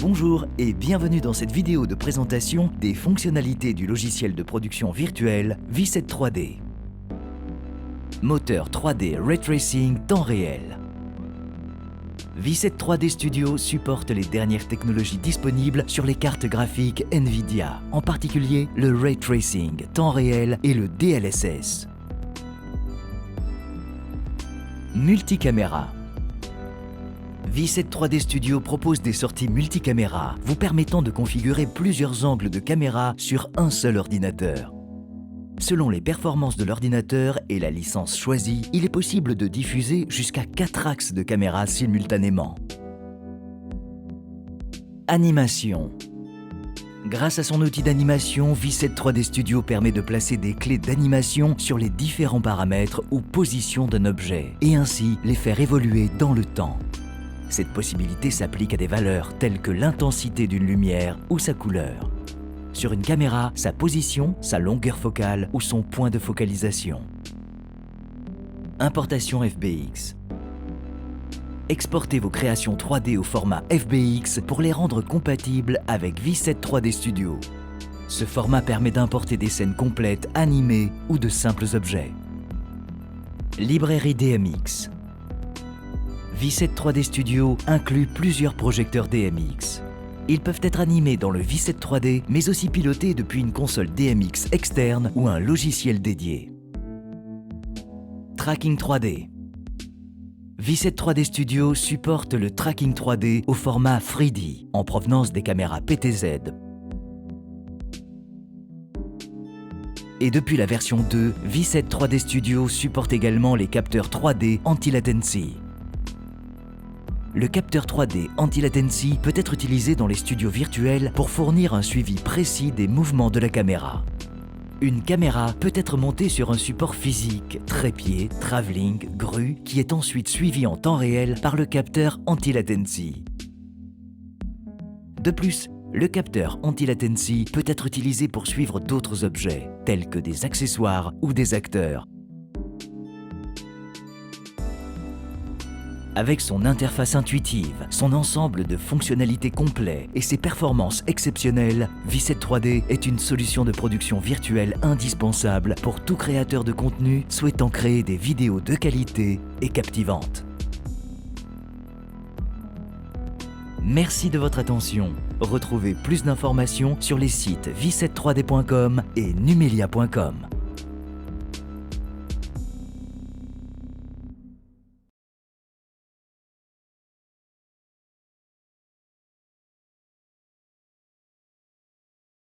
Bonjour et bienvenue dans cette vidéo de présentation des fonctionnalités du logiciel de production virtuelle V7 3D. Moteur 3D Ray Tracing temps réel. V7 3D Studio supporte les dernières technologies disponibles sur les cartes graphiques NVIDIA, en particulier le Ray Tracing temps réel et le DLSS. Multicaméra. V7 3D Studio propose des sorties multicaméra, vous permettant de configurer plusieurs angles de caméra sur un seul ordinateur. Selon les performances de l'ordinateur et la licence choisie, il est possible de diffuser jusqu'à 4 axes de caméra simultanément. Animation. Grâce à son outil d'animation, V7 3D Studio permet de placer des clés d'animation sur les différents paramètres ou positions d'un objet, et ainsi les faire évoluer dans le temps. Cette possibilité s'applique à des valeurs telles que l'intensité d'une lumière ou sa couleur. Sur une caméra, sa position, sa longueur focale ou son point de focalisation. Importation FBX. Exportez vos créations 3D au format FBX pour les rendre compatibles avec V7 3D Studio. Ce format permet d'importer des scènes complètes animées ou de simples objets. Librairie DMX. V7 3D Studio inclut plusieurs projecteurs DMX. Ils peuvent être animés dans le V7 3D, mais aussi pilotés depuis une console DMX externe ou un logiciel dédié. Tracking 3D. V7 3D Studio supporte le tracking 3D au format 3D, en provenance des caméras PTZ. Et depuis la version 2, V7 3D Studio supporte également les capteurs 3D anti-latency. Le capteur 3D anti-latency peut être utilisé dans les studios virtuels pour fournir un suivi précis des mouvements de la caméra. Une caméra peut être montée sur un support physique, trépied, travelling, grue, qui est ensuite suivi en temps réel par le capteur anti-latency. De plus, le capteur anti-latency peut être utilisé pour suivre d'autres objets, tels que des accessoires ou des acteurs. Avec son interface intuitive, son ensemble de fonctionnalités complets et ses performances exceptionnelles, V7 3D est une solution de production virtuelle indispensable pour tout créateur de contenu souhaitant créer des vidéos de qualité et captivantes. Merci de votre attention. Retrouvez plus d'informations sur les sites v73d.com et numelia.com.